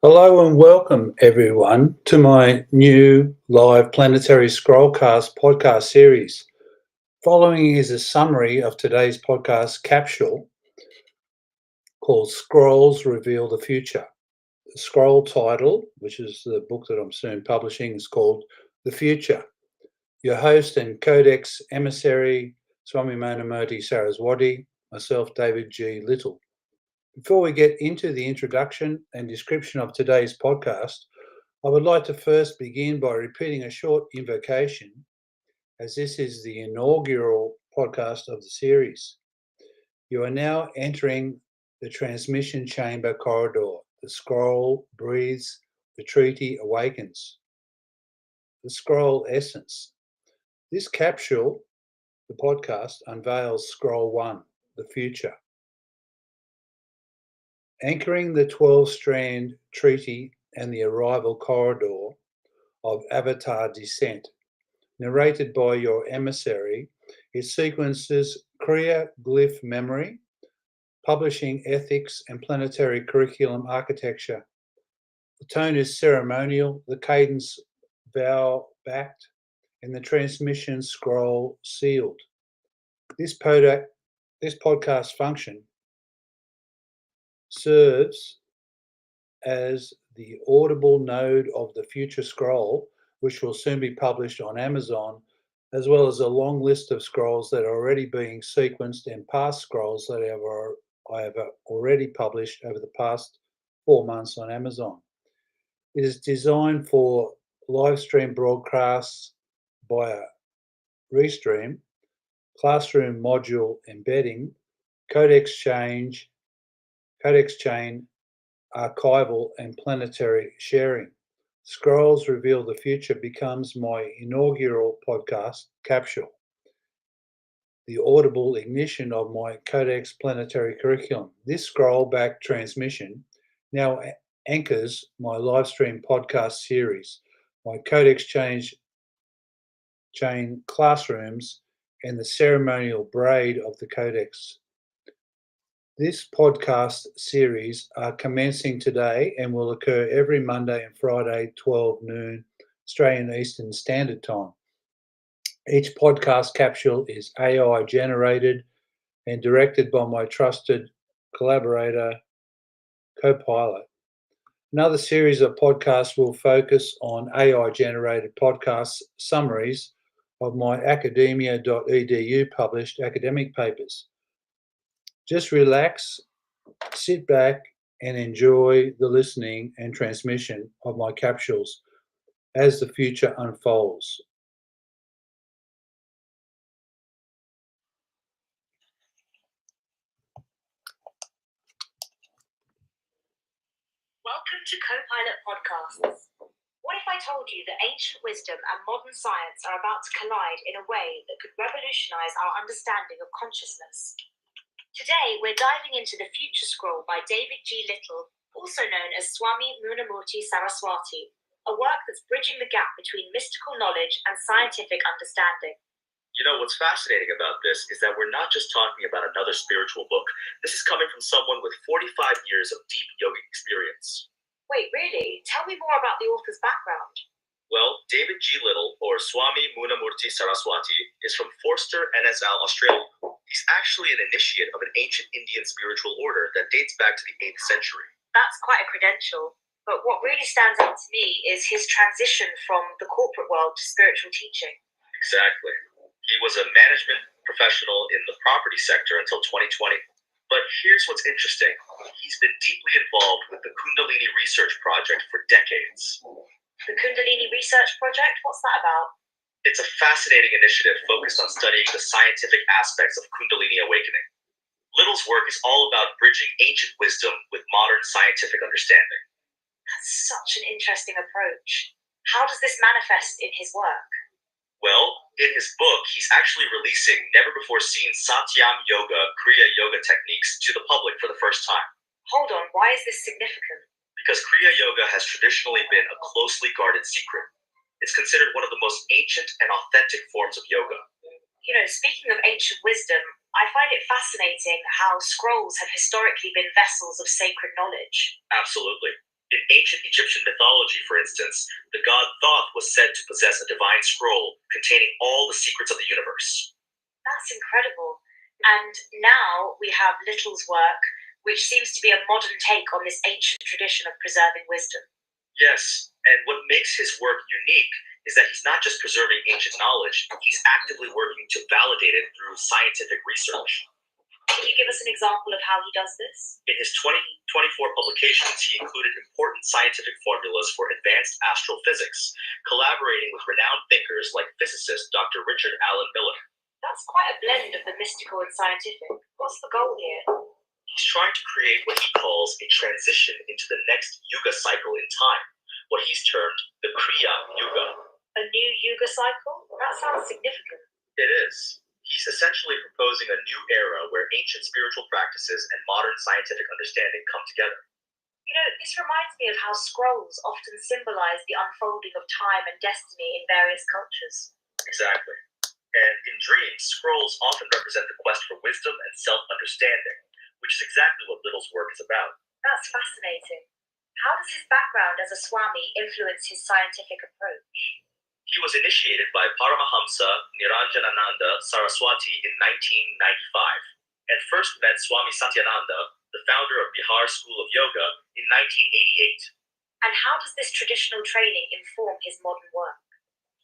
Hello and welcome everyone to my new live Planetary Scrollcast podcast series. Following is a summary of today's podcast capsule called Scrolls Reveal the Future. The scroll title, which is the book that I'm soon publishing, is called The Future. Your host and Codex emissary, Swami Manamurti Saraswati, myself, David G. Little. Before we get into the introduction and description of today's podcast, I would like to first begin by repeating a short invocation, as this is the inaugural podcast of the series. You are now entering the transmission chamber corridor. The scroll breathes, the treaty awakens. The scroll essence. This capsule, the podcast, unveils Scroll 1, the future. Anchoring the 12-strand treaty and the arrival corridor of Avatar Descent. Narrated by your emissary, it sequences Kriya Glyph memory, publishing ethics and planetary curriculum architecture. The tone is ceremonial, the cadence vow-backed, and the transmission scroll sealed. This podcast function serves as the audible node of the future scroll, which will soon be published on Amazon, as well as a long list of scrolls that are already being sequenced and past scrolls that I have already published over the past 4 months on Amazon. It is designed for live stream broadcasts via Restream, classroom module embedding, codex chain, archival and planetary sharing. Scrolls Reveal the Future becomes my inaugural podcast capsule, the audible ignition of my Codex planetary curriculum. This scroll-back transmission now anchors my live stream podcast series, my Codex chain classrooms, and the ceremonial braid of the Codex. This podcast series are commencing today and will occur every Monday and Friday, 12 noon, Australian Eastern Standard Time. Each podcast capsule is AI generated and directed by my trusted collaborator, Copilot. Another series of podcasts will focus on AI generated podcast summaries of my academia.edu published academic papers. Just relax, sit back, and enjoy the listening and transmission of my capsules as the future unfolds. Welcome to Copilot Podcasts. What if I told you that ancient wisdom and modern science are about to collide in a way that could revolutionize our understanding of consciousness? Today, we're diving into The Future Scroll by David G. Little, also known as Swami Munamurti Saraswati, a work that's bridging the gap between mystical knowledge and scientific understanding. You know, what's fascinating about this is that we're not just talking about another spiritual book. This is coming from someone with 45 years of deep yogic experience. Wait, really? Tell me more about the author's background. Well, David G. Little, or Swami Munamurti Saraswati, is from Forster, NSL, Australia. He's actually an initiate of an ancient Indian spiritual order that dates back to the 8th century. That's quite a credential. But what really stands out to me is his transition from the corporate world to spiritual teaching. Exactly. He was a management professional in the property sector until 2020. But here's what's interesting. He's been deeply involved with the Kundalini Research Project for decades. The Kundalini Research Project? What's that about? It's a fascinating initiative focused on studying the scientific aspects of Kundalini awakening. Little's work is all about bridging ancient wisdom with modern scientific understanding. That's such an interesting approach. How does this manifest in his work? Well, in his book, he's actually releasing never-before-seen Satyam Yoga, Kriya Yoga techniques to the public for the first time. Hold on, why is this significant? Because Kriya Yoga has traditionally been a closely guarded secret. It's considered one of the most ancient and authentic forms of yoga. You know, speaking of ancient wisdom, I find it fascinating how scrolls have historically been vessels of sacred knowledge. Absolutely. In ancient Egyptian mythology, for instance, the god Thoth was said to possess a divine scroll containing all the secrets of the universe. That's incredible. And now we have Little's work, which seems to be a modern take on this ancient tradition of preserving wisdom. Yes, and what makes his work unique is that he's not just preserving ancient knowledge, he's actively working to validate it through scientific research. Can you give us an example of how he does this? In his 2024 publications, he included important scientific formulas for advanced astrophysics, collaborating with renowned thinkers like physicist Dr. Richard Alan Miller. That's quite a blend of the mystical and scientific. What's the goal here? He's trying to create what he calls a transition into the next Yuga cycle in time, what he's termed the Kriya Yuga. A new Yuga cycle? That sounds significant. It is. He's essentially proposing a new era where ancient spiritual practices and modern scientific understanding come together. You know, this reminds me of how scrolls often symbolize the unfolding of time and destiny in various cultures. Exactly. And in dreams, scrolls often represent the quest for wisdom and self-understanding, which is exactly what Little's work is about. That's fascinating. How does his background as a Swami influence his scientific approach? He was initiated by Paramahamsa Niranjanananda Saraswati in 1995 and first met Swami Satyananda, the founder of Bihar School of Yoga, in 1988. And how does this traditional training inform his modern work?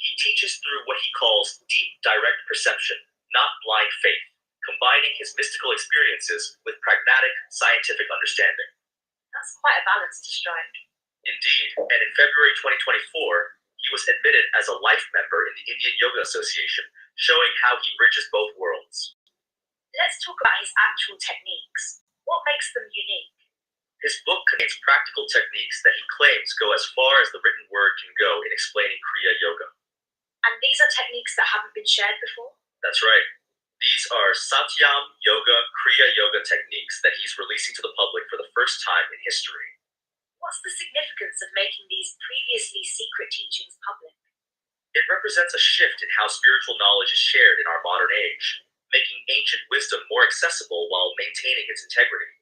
He teaches through what he calls deep direct perception, not blind faith, combining his mystical experiences with pragmatic scientific understanding. That's quite a balance to strike. Indeed, and in February 2024, he was admitted as a life member in the Indian Yoga Association, showing how he bridges both worlds. Let's talk about his actual techniques. What makes them unique? His book contains practical techniques that he claims go as far as the written word can go in explaining Kriya Yoga. And these are techniques that haven't been shared before? That's right. These are Satyam Yoga, Kriya Yoga techniques that he's releasing to the public for the first time in history. What's the significance of making these previously secret teachings public? It represents a shift in how spiritual knowledge is shared in our modern age, making ancient wisdom more accessible while maintaining its integrity.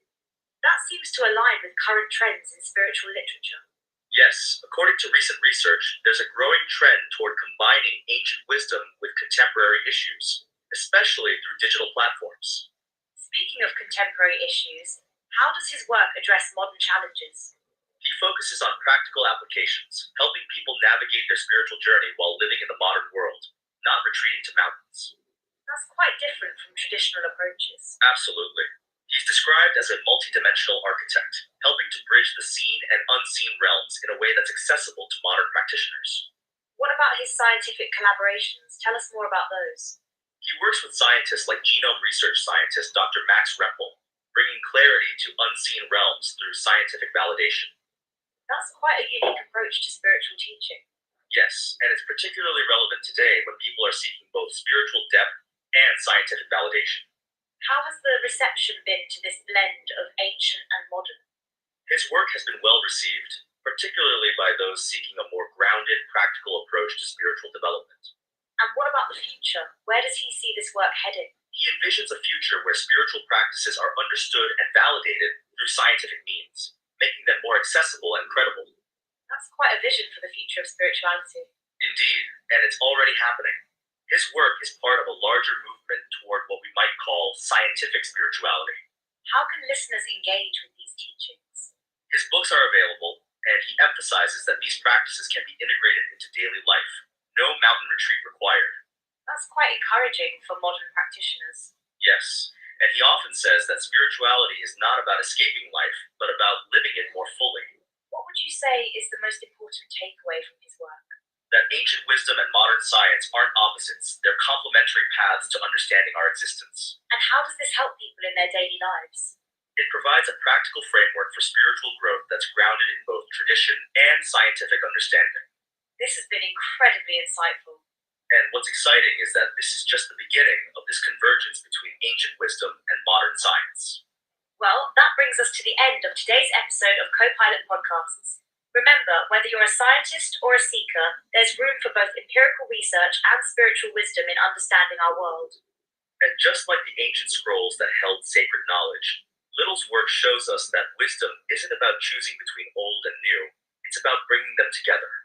That seems to align with current trends in spiritual literature. Yes, according to recent research, there's a growing trend toward combining ancient wisdom with contemporary issues, especially through digital platforms. Speaking of contemporary issues, how does his work address modern challenges? He focuses on practical applications, helping people navigate their spiritual journey while living in the modern world, not retreating to mountains. That's quite different from traditional approaches. Absolutely. He's described as a multidimensional architect, helping to bridge the seen and unseen realms in a way that's accessible to modern practitioners. What about his scientific collaborations? Tell us more about those. He works with scientists like genome research scientist Dr. Max Rempel, bringing clarity to unseen realms through scientific validation. That's quite a unique approach to spiritual teaching. Yes, and it's particularly relevant today when people are seeking both spiritual depth and scientific validation. How has the reception been to this blend of ancient and modern? His work has been well received, particularly by those seeking a more grounded, practical approach to spiritual development. And what about the future? Where does he see this work heading? He envisions a future where spiritual practices are understood and validated through scientific means, making them more accessible and credible. That's quite a vision for the future of spirituality. Indeed, and it's already happening. His work is part of a larger movement toward what we might call scientific spirituality. How can listeners engage with these teachings? His books are available, and he emphasizes that these practices can be integrated into daily life. No mountain retreat required. That's quite encouraging for modern practitioners. Yes, and he often says that spirituality is not about escaping life, but about living it more fully. What would you say is the most important takeaway from his work? That ancient wisdom and modern science aren't opposites, they're complementary paths to understanding our existence. And how does this help people in their daily lives? It provides a practical framework for spiritual growth that's grounded in both tradition and scientific understanding. This has been incredibly insightful. And what's exciting is that this is just the beginning of this convergence between ancient wisdom and modern science. Well, that brings us to the end of today's episode of Copilot Podcasts. Remember, whether you're a scientist or a seeker, there's room for both empirical research and spiritual wisdom in understanding our world. And just like the ancient scrolls that held sacred knowledge, Little's work shows us that wisdom isn't about choosing between old old and new. It's about bringing them together.